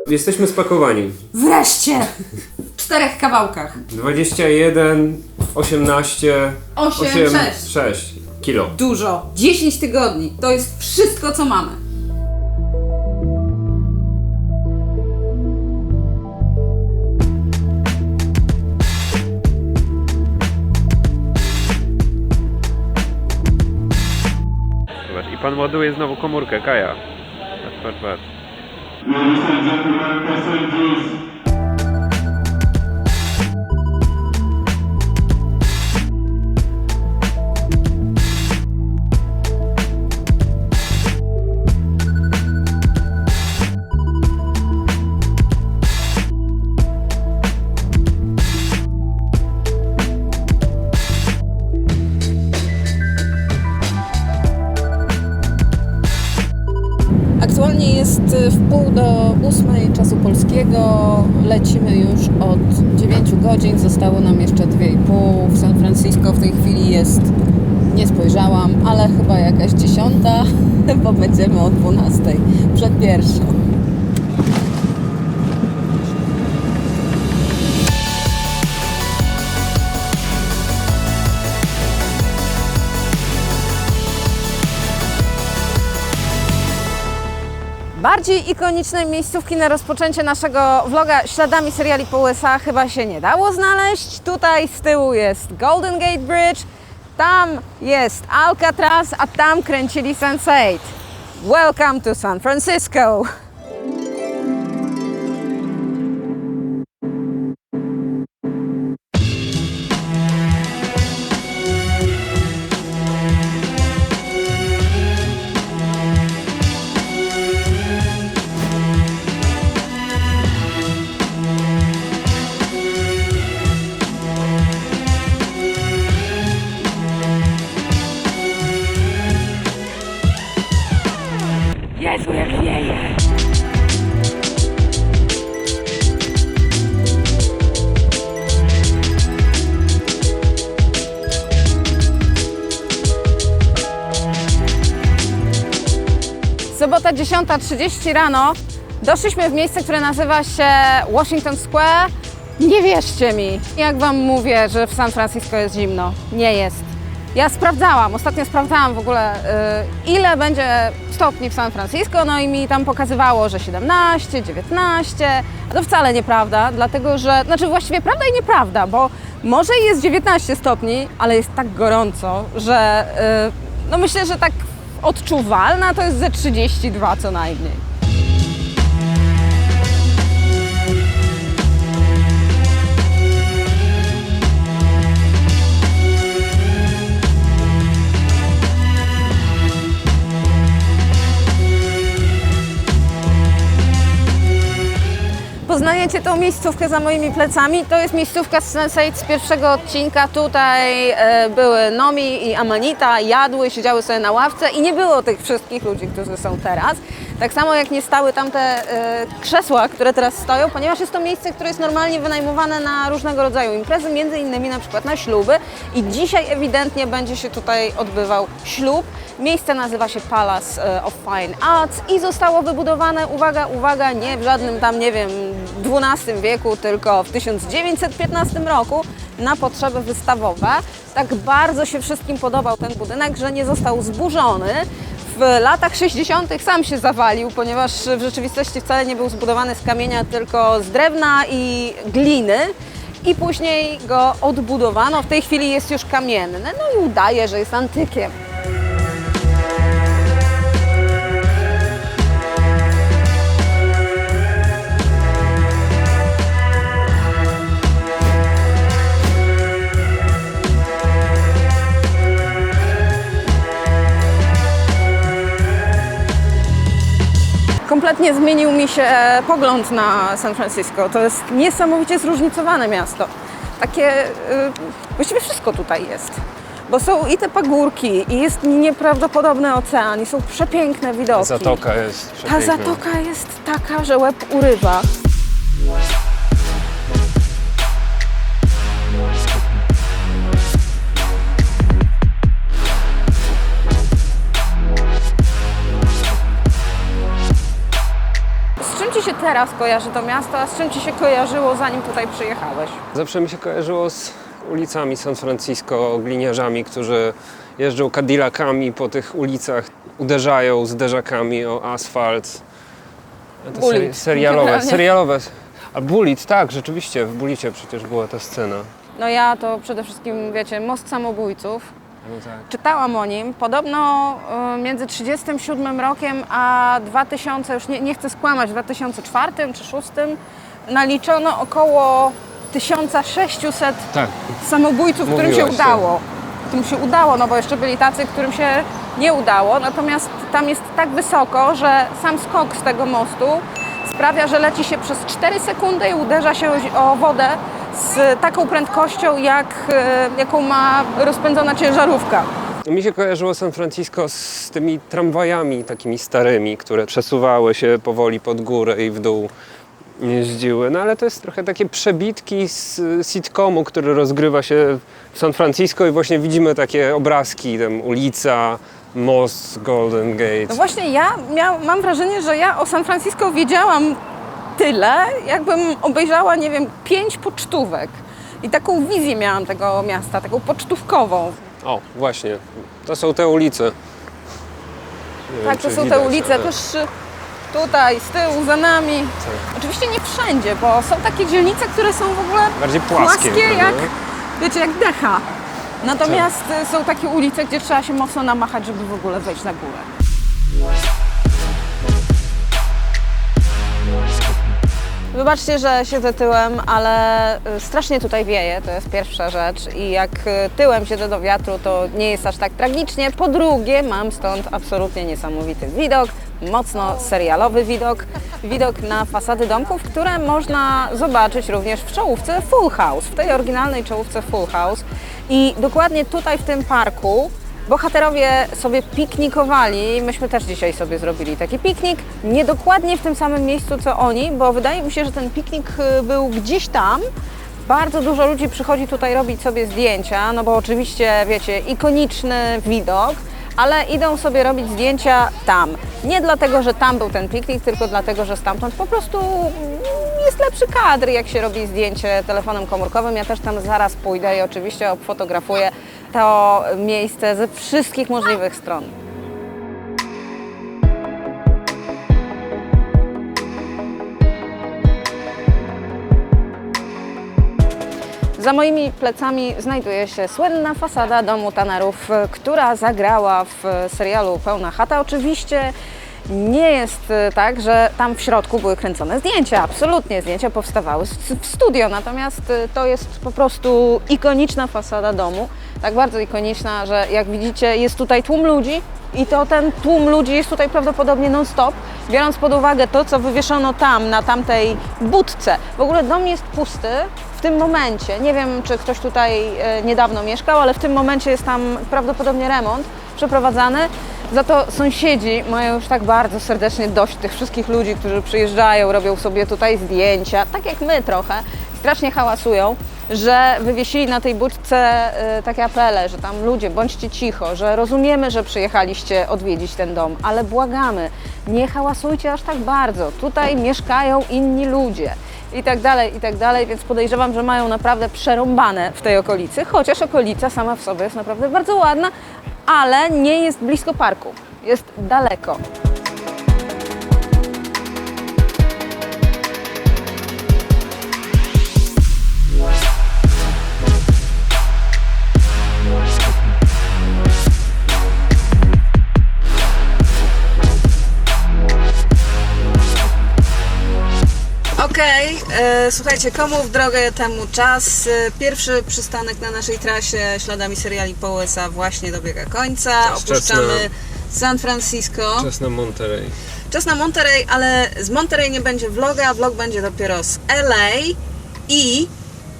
Jesteśmy spakowani. Wreszcie! W 4 kawałkach. 21, 18, 8, 6 kilo. Dużo. 10 tygodni. To jest wszystko, co mamy. Zobacz, i pan ładuje znowu komórkę, Kaja. Patrz. Ladies and gentlemen, passengers. Aktualnie jest w 7:30 czasu polskiego. Lecimy już od 9 godzin. Zostało nam jeszcze 2,5. W San Francisco w tej chwili jest, nie spojrzałam, ale chyba jakaś 10, bo będziemy o 12 przed pierwszą. Bardziej ikonicznej miejscówki na rozpoczęcie naszego vloga śladami seriali po USA chyba się nie dało znaleźć. Tutaj z tyłu jest Golden Gate Bridge, tam jest Alcatraz, a tam kręcili Sense8. Welcome to San Francisco! Jezu, jak wieje! Sobota 10:30 rano. Doszliśmy w miejsce, które nazywa się Washington Square. Nie wierzcie mi, jak wam mówię, że w San Francisco jest zimno. Nie jest. Ja ostatnio sprawdzałam w ogóle ile będzie stopni w San Francisco, no i mi tam pokazywało, że 17, 19, a to wcale nieprawda, dlatego że, właściwie prawda i nieprawda, bo może jest 19 stopni, ale jest tak gorąco, że myślę, że tak odczuwalna to jest ze 32 co najmniej. Poznajecie tą miejscówkę za moimi plecami. To jest miejscówka z Sense8 z pierwszego odcinka. Tutaj były Nomi i Amanita, jadły, siedziały sobie na ławce i nie było tych wszystkich ludzi, którzy są teraz. Tak samo jak nie stały tam te krzesła, które teraz stoją, ponieważ jest to miejsce, które jest normalnie wynajmowane na różnego rodzaju imprezy, między innymi na przykład na śluby. I dzisiaj ewidentnie będzie się tutaj odbywał ślub. Miejsce nazywa się Palace of Fine Arts i zostało wybudowane, uwaga, nie w żadnym tam, XII wieku, tylko w 1915 roku na potrzeby wystawowe. Tak bardzo się wszystkim podobał ten budynek, że nie został zburzony. W latach 60. sam się zawalił, ponieważ w rzeczywistości wcale nie był zbudowany z kamienia, tylko z drewna i gliny. I później go odbudowano. W tej chwili jest już kamienny, no i udaje, że jest antykiem. Kompletnie zmienił mi się pogląd na San Francisco. To jest niesamowicie zróżnicowane miasto. Takie, właściwie wszystko tutaj jest. Bo są i te pagórki, i jest nieprawdopodobny ocean, i są przepiękne widoki. Zatoka jest przepiękna. Ta zatoka jest taka, że łeb urywa. teraz kojarzy to miasto, a z czym Ci się kojarzyło, zanim tutaj przyjechałeś? Zawsze mi się kojarzyło z ulicami San Francisco, gliniarzami, którzy jeżdżą Cadillacami po tych ulicach, uderzają zderzakami o asfalt. To Bullet. serialowe. A Bullet, tak, rzeczywiście, w Bullicie przecież była ta scena. No ja to przede wszystkim, wiecie, Most Samobójców. No tak. Czytałam o nim. Podobno między 1937 rokiem a 2000, już nie chcę skłamać, 2004 czy 2006 naliczono około 1600 Tak. samobójców, którym się Mówiłaś, udało. Którym się udało, no bo jeszcze byli tacy, którym się nie udało. Natomiast tam jest tak wysoko, że sam skok z tego mostu sprawia, że leci się przez 4 sekundy i uderza się o wodę z taką prędkością, jaką ma rozpędzona ciężarówka. Mi się kojarzyło San Francisco z tymi tramwajami takimi starymi, które przesuwały się powoli pod górę i w dół jeździły. No ale to jest trochę takie przebitki z sitcomu, który rozgrywa się w San Francisco i właśnie widzimy takie obrazki, tam ulica, most, Golden Gate. No właśnie mam wrażenie, że ja o San Francisco wiedziałam tyle, jakbym obejrzała, nie wiem, 5 pocztówek. I taką wizję miałam tego miasta, taką pocztówkową. O, właśnie, to są te ulice. Nie Tak, wiem, to czy są te widać, ulice ale- też tutaj, z tyłu, za nami. Tak. Oczywiście nie wszędzie, bo są takie dzielnice, które są w ogóle Bardziej płaskie, prawda? jak, wiecie, jak decha. Natomiast są takie ulice, gdzie trzeba się mocno namachać, żeby w ogóle wejść na górę. Wybaczcie, że siedzę tyłem, ale strasznie tutaj wieje, to jest pierwsza rzecz i jak tyłem siedzę do wiatru, to nie jest aż tak tragicznie. Po drugie, mam stąd absolutnie niesamowity widok, mocno serialowy widok, widok na fasady domków, które można zobaczyć również w czołówce Full House, w tej oryginalnej czołówce Full House. I dokładnie tutaj w tym parku bohaterowie sobie piknikowali, myśmy też dzisiaj sobie zrobili taki piknik, nie dokładnie w tym samym miejscu co oni, bo wydaje mi się, że ten piknik był gdzieś tam. Bardzo dużo ludzi przychodzi tutaj robić sobie zdjęcia, no bo oczywiście, wiecie, ikoniczny widok, ale idą sobie robić zdjęcia tam. Nie dlatego, że tam był ten piknik, tylko dlatego, że stamtąd po prostu jest lepszy kadr, jak się robi zdjęcie telefonem komórkowym. Ja też tam zaraz pójdę i oczywiście obfotografuję to miejsce ze wszystkich możliwych stron. Za moimi plecami znajduje się słynna fasada domu Tannerów, która zagrała w serialu Pełna chata. Oczywiście nie jest tak, że tam w środku były kręcone zdjęcia. Absolutnie, zdjęcia powstawały w studio, natomiast to jest po prostu ikoniczna fasada domu. Tak bardzo ikoniczna, że jak widzicie, jest tutaj tłum ludzi i to ten tłum ludzi jest tutaj prawdopodobnie non-stop, biorąc pod uwagę to, co wywieszono tam, na tamtej budce. W ogóle dom jest pusty w tym momencie. Nie wiem, czy ktoś tutaj niedawno mieszkał, ale w tym momencie jest tam prawdopodobnie remont przeprowadzany. Za to sąsiedzi mają już tak bardzo serdecznie dość tych wszystkich ludzi, którzy przyjeżdżają, robią sobie tutaj zdjęcia, tak jak my trochę, strasznie hałasują, że wywiesili na tej budce takie apele, że tam ludzie, bądźcie cicho, że rozumiemy, że przyjechaliście odwiedzić ten dom, ale błagamy, nie hałasujcie aż tak bardzo, tutaj mieszkają inni ludzie i tak dalej, więc podejrzewam, że mają naprawdę przerąbane w tej okolicy, chociaż okolica sama w sobie jest naprawdę bardzo ładna, ale nie jest blisko parku, jest daleko. Okej, słuchajcie, komu w drogę, temu czas. Pierwszy przystanek na naszej trasie śladami seriali po USA właśnie dobiega końca. Opuszczamy San Francisco. Czas na Monterey. Czas na Monterey, ale z Monterey nie będzie vloga, a vlog będzie dopiero z LA i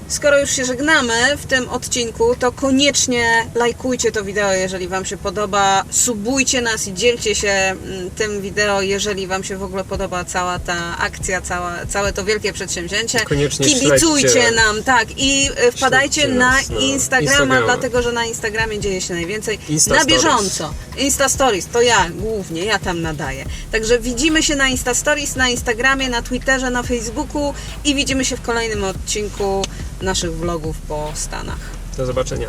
skoro już się żegnamy w tym odcinku, to koniecznie lajkujcie to wideo, jeżeli Wam się podoba, subujcie nas i dzielcie się tym wideo, jeżeli Wam się w ogóle podoba cała ta akcja, całe to wielkie przedsięwzięcie. Koniecznie Kibicujcie śledźcie. nam, tak, i wpadajcie Śledźcie na nas na Instagrama, Instagrama. dlatego że na Instagramie dzieje się najwięcej. Insta Na Stories. bieżąco. Insta Stories, to ja głównie, ja tam nadaję. Także widzimy się na Insta Stories, na Instagramie, na Twitterze, na Facebooku i widzimy się w kolejnym odcinku naszych vlogów po Stanach. Do zobaczenia.